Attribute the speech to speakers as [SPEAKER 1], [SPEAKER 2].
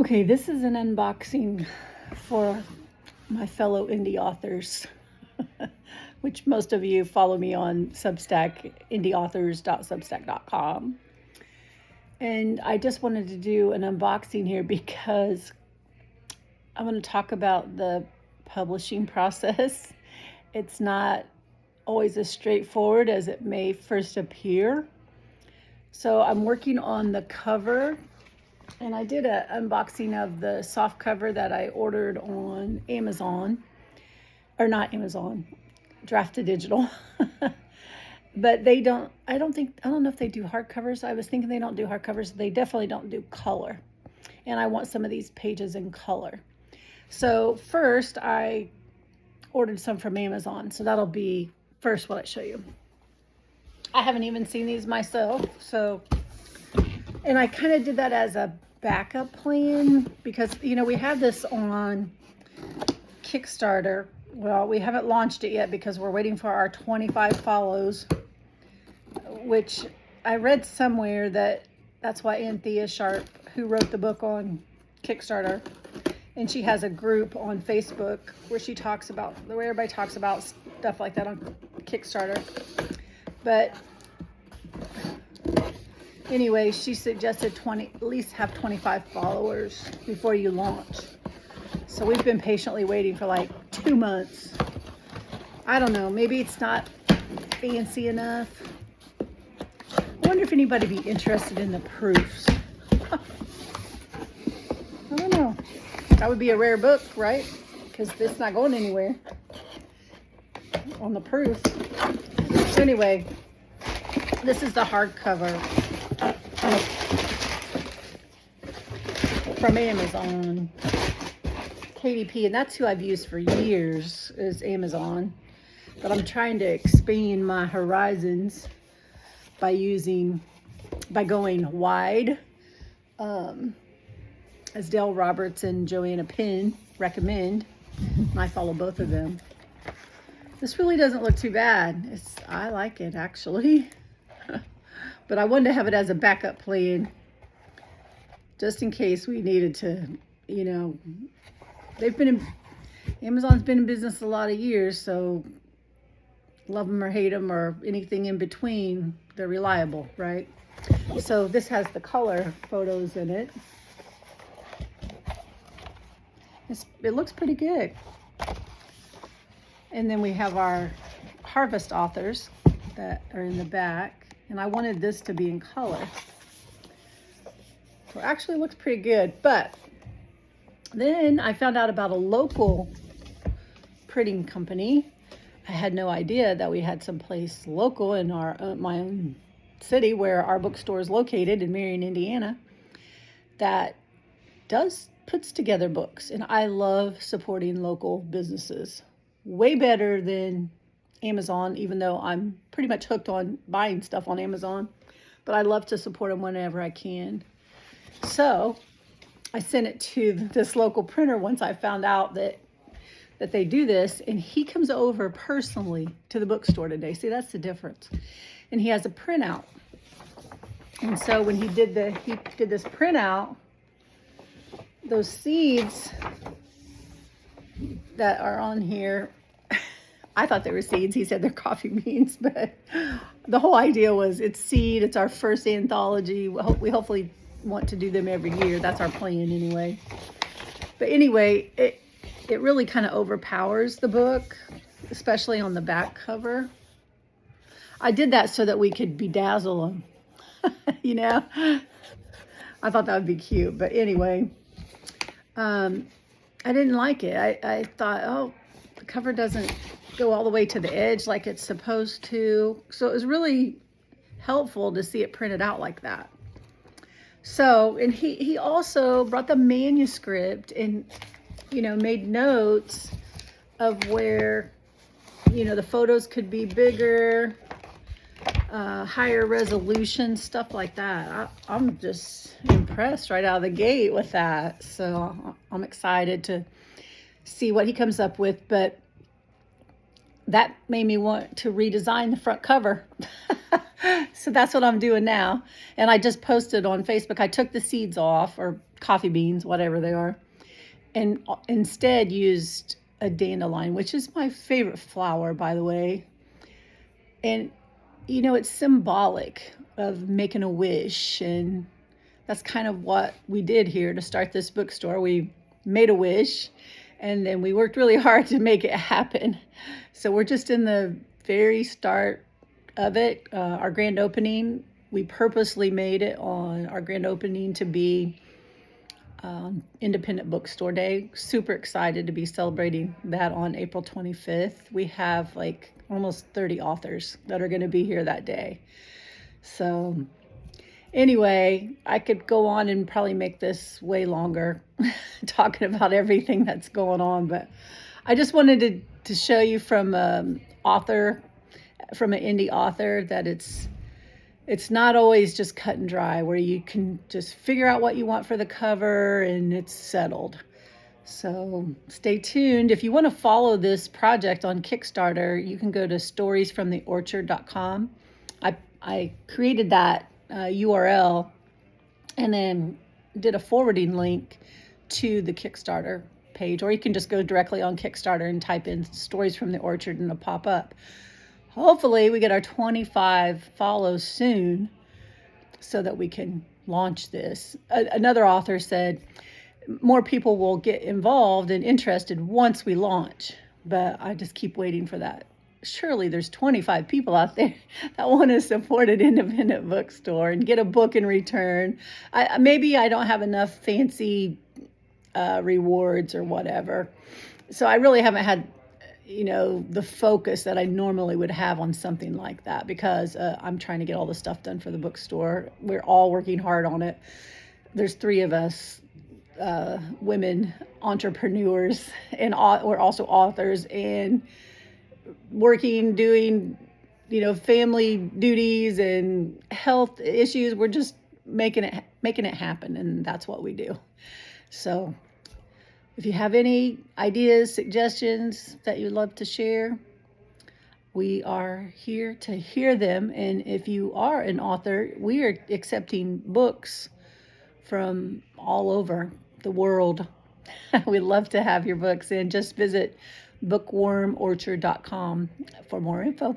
[SPEAKER 1] Okay, this is an unboxing for my fellow indie authors, which most of you follow me on Substack, indieauthors.substack.com. And I just wanted to do an unboxing here because I'm going to talk about the publishing process. It's not always as straightforward as it may first appear. So I'm working on the cover. And I did an unboxing of the soft cover that I ordered on Amazon, or not Amazon, Drafted Digital. But I don't know if they do hardcovers. I was thinking they don't do hardcovers. They definitely don't do color. And I want some of these pages in color. So first I ordered some from Amazon. So that'll be first what I show you. I haven't even seen these myself. And I kind of did that as a backup plan because, we have this on Kickstarter. Well, we haven't launched it yet because we're waiting for our 25 follows, which I read somewhere that's why Anthea Sharp, who wrote the book on Kickstarter, and she has a group on Facebook where everybody talks about stuff like that on Kickstarter. But anyway, she suggested at least have 25 followers before you launch. So we've been patiently waiting for like 2 months. I don't know, maybe it's not fancy enough. I wonder if anybody would be interested in the proofs. I don't know. That would be a rare book, right? Because it's not going anywhere on the proofs. So anyway, this is the hardcover from Amazon, KDP, and that's who I've used for years is Amazon. But I'm trying to expand my horizons by going wide, as Dale Roberts and Joanna Penn recommend. And I follow both of them. This really doesn't look too bad. I like it actually. But I wanted to have it as a backup plan, just in case we needed to, Amazon's been in business a lot of years, so love them or hate them or anything in between, they're reliable, right? So this has the color photos in it. It looks pretty good. And then we have our Harvest authors that are in the back. And I wanted this to be in color. So it actually looks pretty good. But then I found out about a local printing company. I had no idea that we had someplace local in my own city where our bookstore is located in Marion, Indiana, that puts together books. And I love supporting local businesses. Way better than Amazon, even though I'm pretty much hooked on buying stuff on Amazon, but I love to support them whenever I can. So I sent it to this local printer once I found out that they do this, and he comes over personally to the bookstore today. See, that's the difference. And he has a printout. And so when he did this printout, those seeds that are on here, I thought they were seeds. He said they're coffee beans, but the whole idea was it's seed. It's our first anthology. We hopefully want to do them every year. That's our plan anyway. But anyway, it really kind of overpowers the book, especially on the back cover. I did that so that we could bedazzle them, I thought that would be cute. But anyway, I didn't like it. I thought, the cover doesn't go all the way to the edge like it's supposed to. So it was really helpful to see it printed out like that. So, and he also brought the manuscript and, made notes of where, the photos could be bigger, higher resolution, stuff like that. I'm just impressed right out of the gate with that. So I'm excited to see what he comes up with, but that made me want to redesign the front cover. So that's what I'm doing now. And I just posted on Facebook. I took the seeds off, or coffee beans, whatever they are, and instead used a dandelion, which is my favorite flower, by the way. And, it's symbolic of making a wish. And that's kind of what we did here to start this bookstore. We made a wish, and then we worked really hard to make it happen. So we're just in the very start of it. Our grand opening, we purposely made it on our grand opening to be Independent Bookstore Day. Super excited to be celebrating that on April 25th. We have like almost 30 authors that are going to be here that day. So anyway, I could go on and probably make this way longer talking about everything that's going on, but I just wanted to show you from an indie author, that it's not always just cut and dry, where you can just figure out what you want for the cover and it's settled. So stay tuned. If you want to follow this project on Kickstarter, you can go to storiesfromtheorchard.com. I created that URL and then did a forwarding link to the Kickstarter page, or you can just go directly on Kickstarter and type in Stories from the Orchard and it'll pop up. Hopefully we get our 25 follows soon so that we can launch this. Another author said more people will get involved and interested once we launch, but I just keep waiting for that. Surely there's 25 people out there that want to support an independent bookstore and get a book in return. Maybe I don't have enough fancy rewards or whatever. So I really haven't had, the focus that I normally would have on something like that, because I'm trying to get all the stuff done for the bookstore. We're all working hard on it. There's 3 of us, women entrepreneurs, and we're also authors, and doing, family duties and health issues. We're just making it happen, and that's what we do. So if you have any ideas, suggestions that you'd love to share, we are here to hear them. And if you are an author, we are accepting books from all over the world. We'd love to have your books in. Just visit bookwormorchard.com for more info.